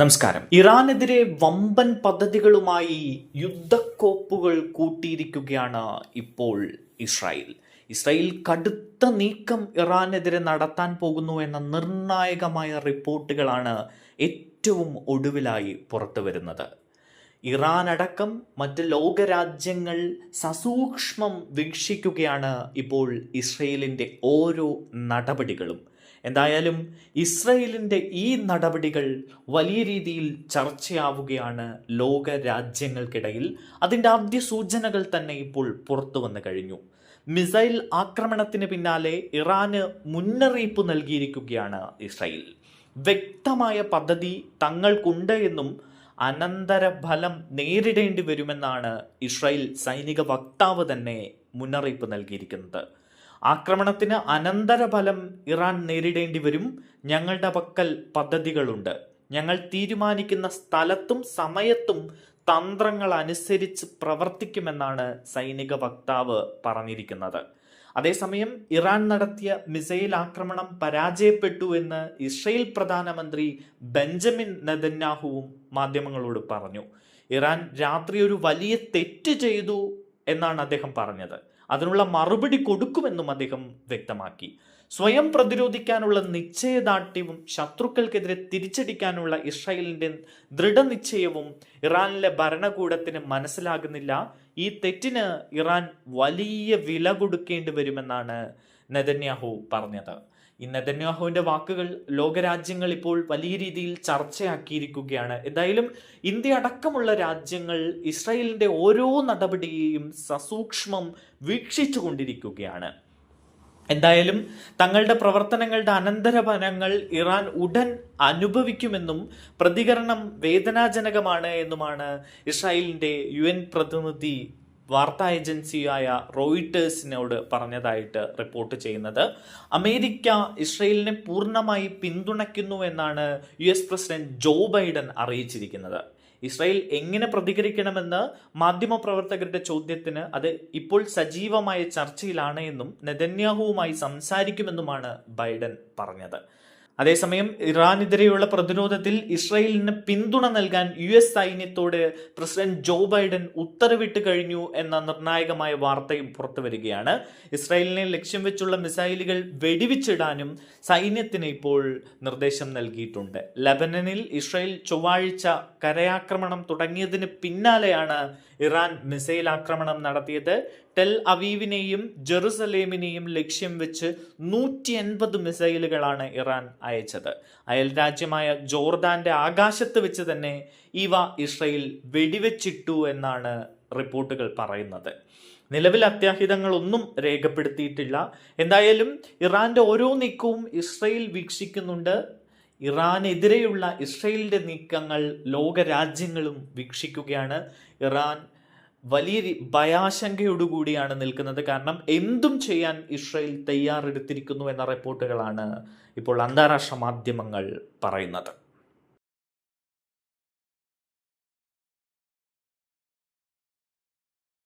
നമസ്കാരം. ഇറാനെതിരെ വമ്പൻ പദ്ധതികളുമായി യുദ്ധക്കോപ്പുകൾ കൂട്ടിയിരിക്കുകയാണ് ഇപ്പോൾ ഇസ്രായേൽ കടുത്ത നീക്കം ഇറാനെതിരെ നടത്താൻ പോകുന്നു എന്ന നിർണായകമായ റിപ്പോർട്ടുകളാണ് ഏറ്റവും ഒടുവിലായി പുറത്തു വരുന്നത്. ഇറാൻ അടക്കം മറ്റ് ലോകരാജ്യങ്ങൾ സസൂക്ഷ്മം വീക്ഷിക്കുകയാണ് ഇപ്പോൾ ഇസ്രായേലിൻ്റെ ഓരോ നടപടികളും. എന്തായാലും ഇസ്രായേലിൻ്റെ ഈ നടപടികൾ വലിയ രീതിയിൽ ചർച്ചയാവുകയാണ് ലോക രാജ്യങ്ങൾക്കിടയിൽ. അതിൻ്റെ ആദ്യ സൂചനകൾ തന്നെ ഇപ്പോൾ പുറത്തു വന്നു കഴിഞ്ഞു. മിസൈൽ ആക്രമണത്തിന് പിന്നാലെ ഇറാന് മുന്നറിയിപ്പ് നൽകിയിരിക്കുകയാണ് ഇസ്രായേൽ. വ്യക്തമായ പദ്ധതി തങ്ങൾക്കുണ്ട് എന്നും അനന്തരഫലം നേരിടേണ്ടി വരുമെന്നാണ് ഇസ്രായേൽ സൈനിക വക്താവ് തന്നെ മുന്നറിയിപ്പ് നൽകിയിരിക്കുന്നത്. ആക്രമണത്തിന് അനന്തരഫലം ഇറാൻ നേരിടേണ്ടി വരും. ഞങ്ങളുടെ പക്കൽ പദ്ധതികളുണ്ട്. ഞങ്ങൾ തീരുമാനിക്കുന്ന സ്ഥലത്തും സമയത്തും തന്ത്രങ്ങൾ അനുസരിച്ച് പ്രവർത്തിക്കുമെന്നാണ് സൈനിക വക്താവ് പറഞ്ഞിരിക്കുന്നത്. അതേസമയം ഇറാൻ നടത്തിയ മിസൈൽ ആക്രമണം പരാജയപ്പെട്ടു എന്ന് ഇസ്രായേൽ പ്രധാനമന്ത്രി ബെഞ്ചമിൻ നെതന്യാഹുവും മാധ്യമങ്ങളോട് പറഞ്ഞു. ഇറാൻ രാത്രി ഒരു വലിയ തെറ്റ് ചെയ്തു എന്നാണ് അദ്ദേഹം പറഞ്ഞത്. അതിനുള്ള മറുപടി കൊടുക്കുമെന്നും അദ്ദേഹം വ്യക്തമാക്കി. സ്വയം പ്രതിരോധിക്കാനുള്ള നിശ്ചയദാർഢ്യവും ശത്രുക്കൾക്കെതിരെ തിരിച്ചടിക്കാനുള്ള ഇസ്രായേലിൻ്റെ ദൃഢനിശ്ചയവും ഇറാനിലെ ഭരണകൂടത്തിന് മനസ്സിലാകുന്നില്ല. ഈ തെറ്റിന് ഇറാൻ വലിയ വില കൊടുക്കേണ്ടി വരുമെന്നാണ് നെതന്യാഹു പറഞ്ഞത്. ഈ നെതന്യാഹുവിൻ്റെ വാക്കുകൾ ലോകരാജ്യങ്ങൾ ഇപ്പോൾ വലിയ രീതിയിൽ ചർച്ചയാക്കിയിരിക്കുകയാണ്. എന്തായാലും ഇന്ത്യ അടക്കമുള്ള രാജ്യങ്ങൾ ഇസ്രായേലിൻ്റെ ഓരോ നടപടിയെയും സസൂക്ഷ്മം വീക്ഷിച്ചു കൊണ്ടിരിക്കുകയാണ്. എന്തായാലും തങ്ങളുടെ പ്രവർത്തനങ്ങളുടെ അനന്തരഫലങ്ങൾ ഇറാൻ ഉടൻ അനുഭവിക്കുമെന്നും പ്രതികരണം വേദനാജനകമാണ് എന്നുമാണ് ഇസ്രായേലിൻ്റെ UN പ്രതിനിധി വാർത്താ ഏജൻസിയായ റോയിട്ടേഴ്സിനോട് പറഞ്ഞതായിട്ട് റിപ്പോർട്ട് ചെയ്യുന്നത്. അമേരിക്ക ഇസ്രായേലിനെ പൂർണ്ണമായി പിന്തുണയ്ക്കുന്നു എന്നാണ് US പ്രസിഡന്റ് ജോ ബൈഡൻ അറിയിച്ചിരിക്കുന്നത്. ഇസ്രായേൽ എങ്ങനെ പ്രതികരിക്കണമെന്ന് മാധ്യമപ്രവർത്തകരുടെ ചോദ്യത്തിന് അത് ഇപ്പോൾ സജീവമായ ചർച്ചയിലാണ് എന്നും നെതന്യാഹുവുമായി സംസാരിക്കുമെന്നുമാണ് ബൈഡൻ പറഞ്ഞത്. അതേസമയം ഇറാനെതിരെയുള്ള പ്രതിരോധത്തിൽ ഇസ്രായേലിന് പിന്തുണ നൽകാൻ US സൈന്യത്തോട് പ്രസിഡന്റ് ജോ ബൈഡൻ ഉത്തരവിട്ട് കഴിഞ്ഞു എന്ന നിർണായകമായ വാർത്തയും പുറത്തു വരികയാണ്. ഇസ്രായേലിനെ ലക്ഷ്യം വെച്ചുള്ള മിസൈലുകൾ വെടിവെച്ചിടാനും സൈന്യത്തിന് ഇപ്പോൾ നിർദ്ദേശം നൽകിയിട്ടുണ്ട്. ലബനനിൽ ഇസ്രായേൽ ചൊവ്വാഴ്ച കരയാക്രമണം തുടങ്ങിയതിന് പിന്നാലെയാണ് ഇറാൻ മിസൈൽ ആക്രമണം നടത്തിയത്. ടെൽ അവീവിനെയും ജെറുസലേമിനെയും ലക്ഷ്യം വെച്ച് 180 മിസൈലുകളാണ് ഇറാൻ അയച്ചത്. അയൽ രാജ്യമായ ജോർദാന്റെ ആകാശത്ത് വെച്ച് തന്നെ ഇവ ഇസ്രായേൽ വെടിവെച്ചിട്ടു എന്നാണ് റിപ്പോർട്ടുകൾ പറയുന്നത്. നിലവിൽ അത്യാഹിതങ്ങളൊന്നും രേഖപ്പെടുത്തിയിട്ടില്ല. എന്തായാലും ഇറാന്റെ ഓരോ നീക്കവും ഇസ്രായേൽ വീക്ഷിക്കുന്നുണ്ട്. ഇറാനെതിരെയുള്ള ഇസ്രായേലിന്റെ നീക്കങ്ങൾ ലോകരാജ്യങ്ങളും വീക്ഷിക്കുകയാണ്. ഇറാൻ വലിയ ഭയാശങ്കയോടുകൂടിയാണ് നിൽക്കുന്നത്. കാരണം എന്തും ചെയ്യാൻ ഇസ്രായേൽ തയ്യാറെടുത്തിരിക്കുന്നു എന്ന റിപ്പോർട്ടുകളാണ് ഇപ്പോൾ അന്താരാഷ്ട്ര മാധ്യമങ്ങൾ പറയുന്നത്.